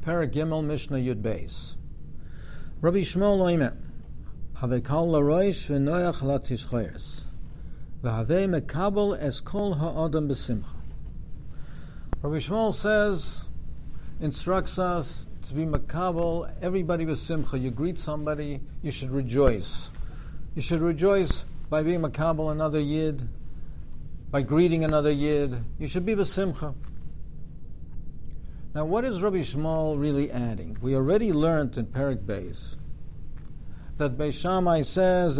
Perek Gimel Mishna Yud Beis. Rabbi Shmuel Oimer, Have kal laroish v'noyach latishchayres, v'havei mekabel es kol ha'adam b'simcha. Rabbi Shmuel says, instructs us to be mekabel everybody b'simcha. You greet somebody, you should rejoice. You should rejoice by being mekabel another yid, by greeting another yid. You should be b'simcha. Now, what is Rabbi Shmuel really adding? We already learned in Perek Beis that Beis Shammai says,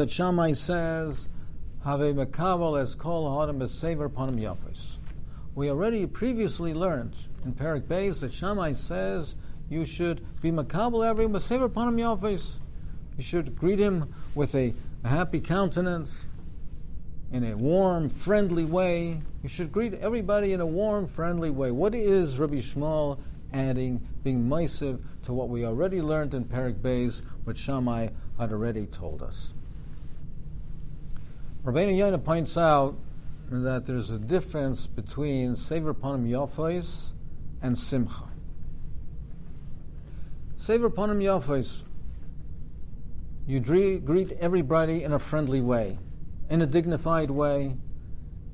Have mekabel es kol ha'adam b'sever panim yafos. We already previously learned in Perek Beis that Shammai says you should be mekabel everyone b'sever panim yafos. You should greet him with a happy countenance, in a warm, friendly way. You should greet everybody in a warm, friendly way. What is Rabbi Shmuel adding, being meisiv to what we already learned in Perek Beis, what Shammai had already told us? Rabbeinu Yonah points out that there's a difference between sever panim yafos and simcha. Sever panim yafos, you greet everybody in a friendly way, in a dignified way,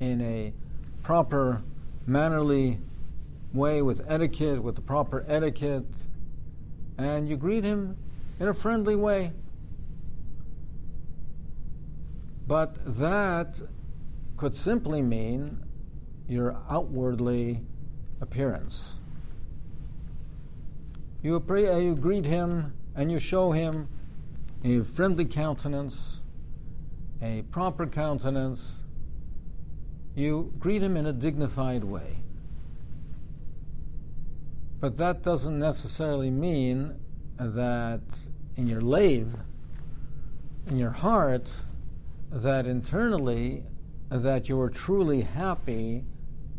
in a proper, mannerly way, with etiquette, with the proper etiquette, and you greet him in a friendly way. But that could simply mean your outwardly appearance. You greet him and you show him a friendly countenance, a proper countenance. You greet him in a dignified way. But that doesn't necessarily mean that in your leiv, in your heart, that internally, that you are truly happy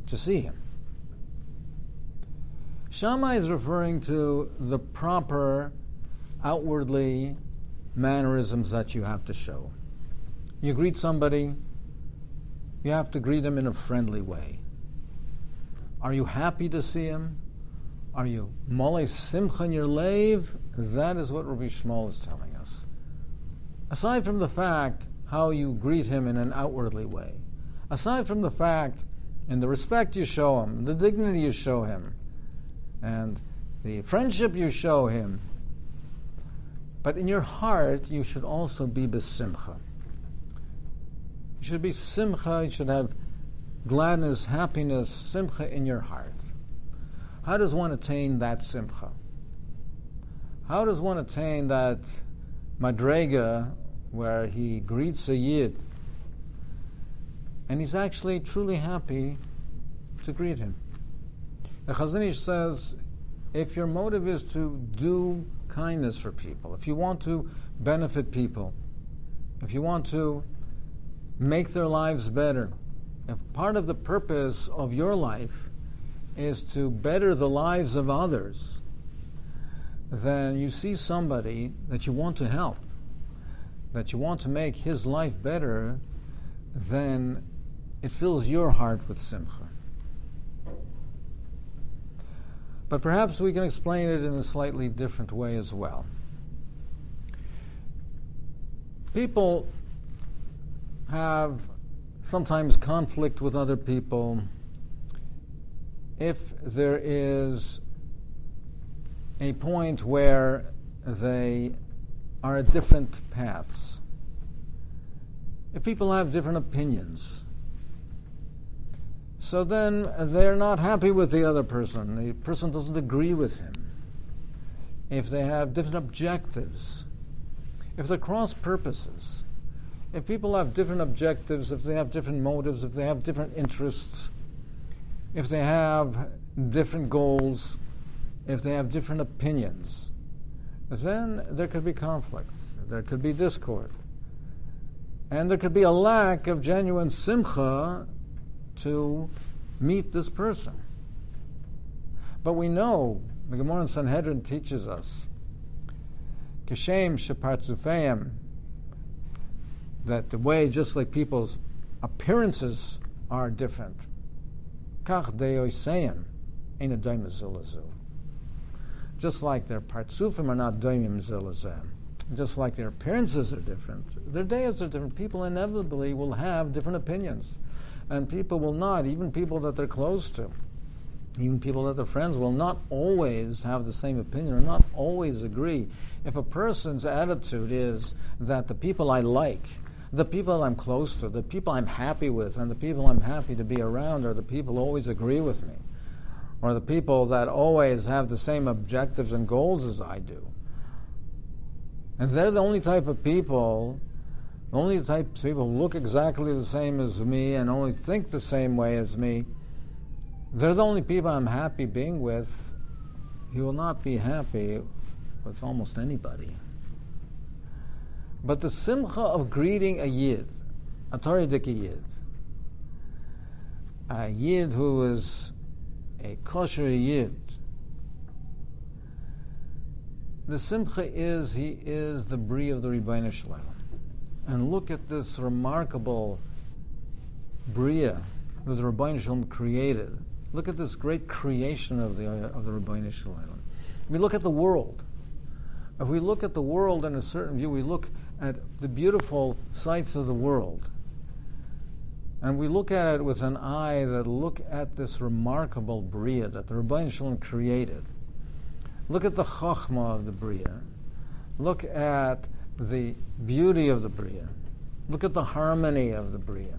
to see him. Shammai is referring to the proper outwardly mannerisms that you have to show. You greet somebody, you have to greet him in a friendly way. Are you happy to see him? Are you molei simcha in your leiv? That is what Rabbi Shmuel is telling us. Aside from the fact how you greet him in an outwardly way, aside from the fact and the respect you show him, the dignity you show him, and the friendship you show him, but in your heart you should also be b'simcha. You should be simcha, you should have gladness, happiness, simcha in your heart. How does one attain that simcha? How does one attain that madrega where he greets a yid and he's actually truly happy to greet him? The Chazon Ish says, if your motive is to do kindness for people, if you want to benefit people, if you want to make their lives better, if part of the purpose of your life is to better the lives of others, then you see somebody that you want to help, that you want to make his life better, then it fills your heart with simcha. But perhaps we can explain it in a slightly different way as well. People have sometimes conflict with other people if there is a point where they are at different paths. If people have different opinions, so then they're not happy with the other person. The person doesn't agree with him. If they have different objectives, if they're cross purposes, if people have different objectives, if they have different motives, if they have different interests, if they have different goals, if they have different opinions, then there could be conflict, there could be discord, and there could be a lack of genuine simcha to meet this person. But we know, the Gemara in Sanhedrin teaches us, Kishem shepartzufeim, that the way, just like people's appearances are different, kach deoiseim ein adayim zulazu. just like their partsufim are not doimim zelazeh, just like their appearances are different, their days are different. People inevitably will have different opinions. And people will not, even people that they're close to, even people that they're friends, will not always have the same opinion or not always agree. If a person's attitude is that the people I like, the people I'm close to, the people I'm happy with, and the people I'm happy to be around are the people who always agree with me, or the people that always have the same objectives and goals as I do, and they're the only type of people who look exactly the same as me and only think the same way as me, they're the only people I'm happy being with. You will not be happy with almost anybody. But the simcha of greeting a yid, a Torah-dik a yid who is a kosher yid, the simcha is he is the bri of the Ribbono Shel Olam. And look at this remarkable bria that the Ribbono Shel Olam created. Look at this great creation of the Ribbono Shel Olam. We look at the world. If we look at the world in a certain view, we look at the beautiful sights of the world. And we look at it with an eye that look at this remarkable bria that the Ribbono Shel Olam created. Look at the chachma of the bria. Look at the beauty of the bria. Look at the harmony of the bria.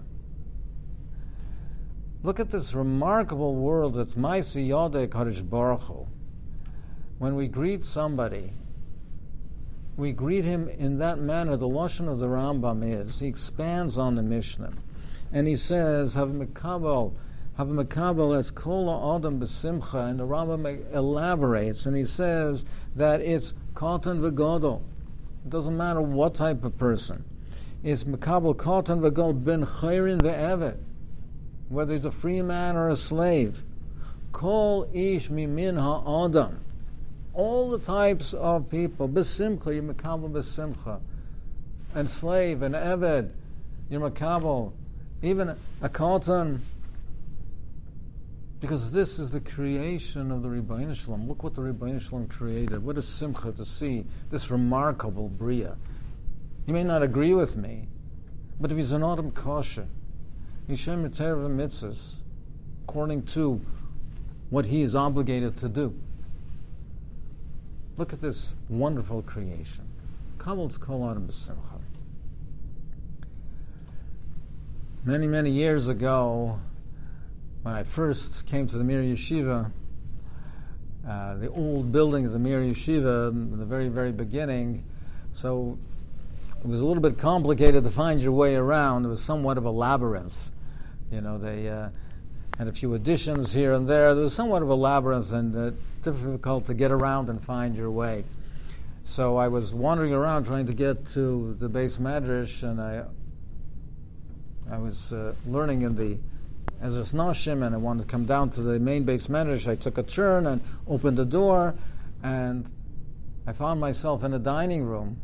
Look at this remarkable world that's Ma'aseh Yodei Kadosh Baruch Hu. When we greet somebody, we greet him in that manner. The lashon of the Rambam is, he expands on the Mishna, and he says, "Have mekabel es kol adam b'simcha," and the Rambam elaborates, and he says that it's katan v'gadol. It doesn't matter what type of person. It's mekabel katan v'gadol ben chayrin ve'eved, whether he's a free man or a slave. Kol ish mimin ha'adam. All the types of people, b'simcha, you're mekabel b'simcha. And slave, and eved, you're mekabel. Even a katan. Because this is the creation of the Ribbono Shel Olam. Look what the Ribbono Shel Olam created. What a simcha to see this remarkable bria. He may not agree with me, but if he's an Adam kosher, he's shem Torah v'mitzvos, according to what he is obligated to do. Look at this wonderful creation. Kabbal's kol adam b'simcha. Many, many years ago, when I first came to the Mir Yeshiva, the old building of the Mir Yeshiva, in the very, very beginning, so it was a little bit complicated to find your way around. It was somewhat of a labyrinth. You know, they had a few additions here and there. There was somewhat of a labyrinth and difficult to get around and find your way. So I was wandering around trying to get to the base madrash, and I was learning in the as a Noshim, and I wanted to come down to the main base madrash. I took a turn and opened the door, and I found myself in a dining room,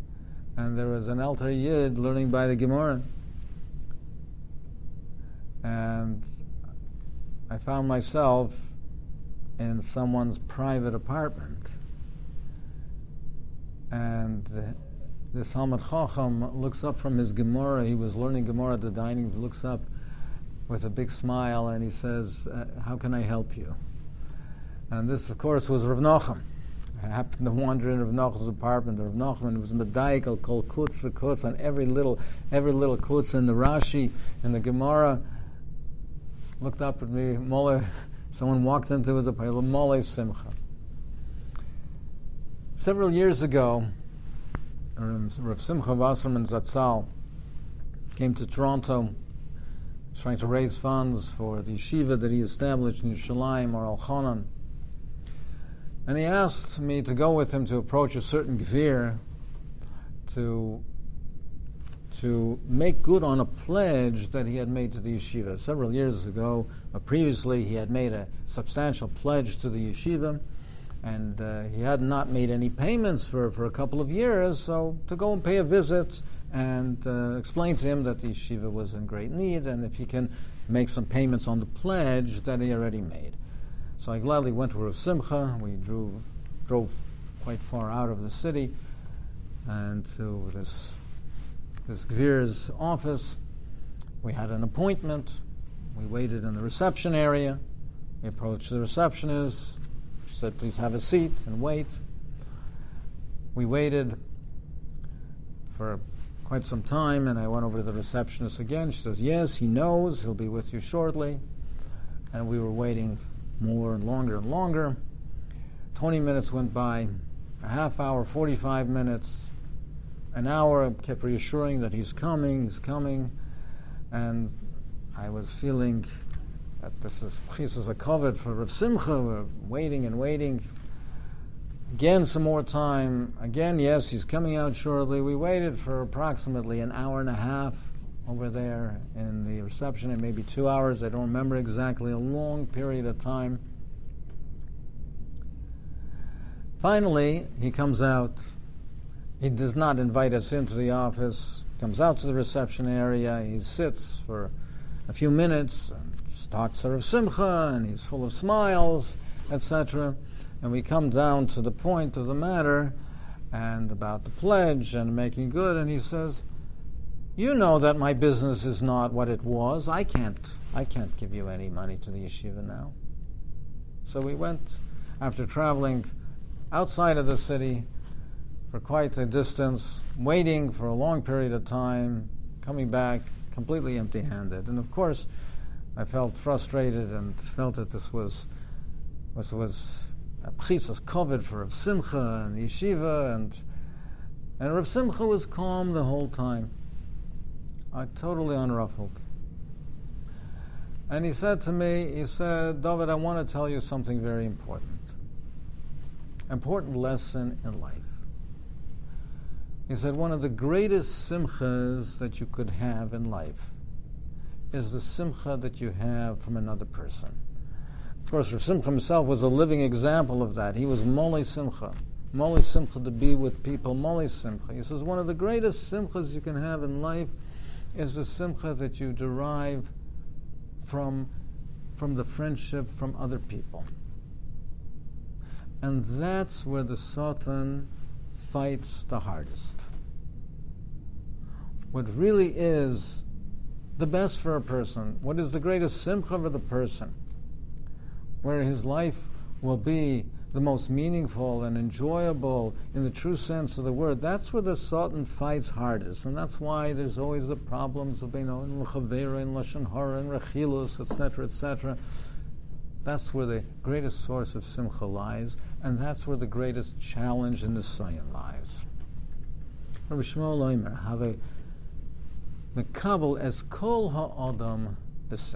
and there was an elder Yid learning by the Gemara. And I found myself in someone's private apartment. And this Talmid Chacham looks up from his Gemara. He was learning Gemara at the dining room. He looks up with a big smile, and he says, "How can I help you?" And this, of course, was Rav Nachum. I happened to wander in Rav Nachum's apartment. Rav Nachum was medayik called kutz v'kutz on every little kutz in the Rashi and the Gemara. Looked up at me, Moleh. Someone walked into his apartment, Moleh Simcha. Several years ago, Rav Simcha Wasserman Zatzal came to Toronto, trying to raise funds for the yeshiva that he established in Yerushalayim, or Al-Chanan. And he asked me to go with him to approach a certain gvir to make good on a pledge that he had made to the yeshiva. Several years ago, previously, he had made a substantial pledge to the yeshiva, and he had not made any payments for a couple of years, so to go and pay a visit and explain to him that the yeshiva was in great need, and if he can make some payments on the pledge that he already made. So I gladly went to Rav Simcha. We drove drove quite far out of the city and to this Gvir's office. We had an appointment. We waited in the reception area. We approached the receptionist. She said, please have a seat and wait. We waited for quite some time, and I went over to the receptionist again. She says, yes, he knows. He'll be with you shortly. And we were waiting more and longer. 20 minutes went by, a half hour, 45 minutes, an hour. I kept reassuring that he's coming. And I was feeling that this is a covet for Rav Simcha. We're waiting and waiting. Again, some more time. Again, yes, he's coming out shortly. We waited for approximately an hour and a half over there in the reception, and maybe 2 hours. I don't remember exactly. A long period of time. Finally, he comes out. He does not invite us into the office. He comes out to the reception area. He sits for a few minutes and talks to Rav Simcha, and he's full of smiles, etc. And we come down to the point of the matter and about the pledge and making good, and he says, you know that my business is not what it was. I can't give you any money to the yeshiva now. So we went, after traveling outside of the city for quite a distance, waiting for a long period of time, coming back completely empty-handed. And of course, I felt frustrated and felt that this was a Parshas covet for Rav Simcha and the yeshiva, and Rav Simcha was calm the whole time, totally unruffled. And he said to me, Dovid, I want to tell you something very important lesson in life. He said, one of the greatest simchas that you could have in life is the simcha that you have from another person. Of course, Rav Simcha himself was a living example of that. He was Molei Simcha to be with people, Molei Simcha. He says, one of the greatest simchas you can have in life is the simcha that you derive from the friendship from other people. And that's where the Satan fights the hardest. What really is the best for a person, what is the greatest simcha for the person, where his life will be the most meaningful and enjoyable in the true sense of the word, that's where the Satan fights hardest. And that's why there's always the problems of, in l'chavera, in lashon hara, in rechilus, etc., etc. That's where the greatest source of simcha lies, and that's where the greatest challenge in the Sayan lies. Rabbi Shmuel Omer, have a mekabel es kol ha'adam b'simcha.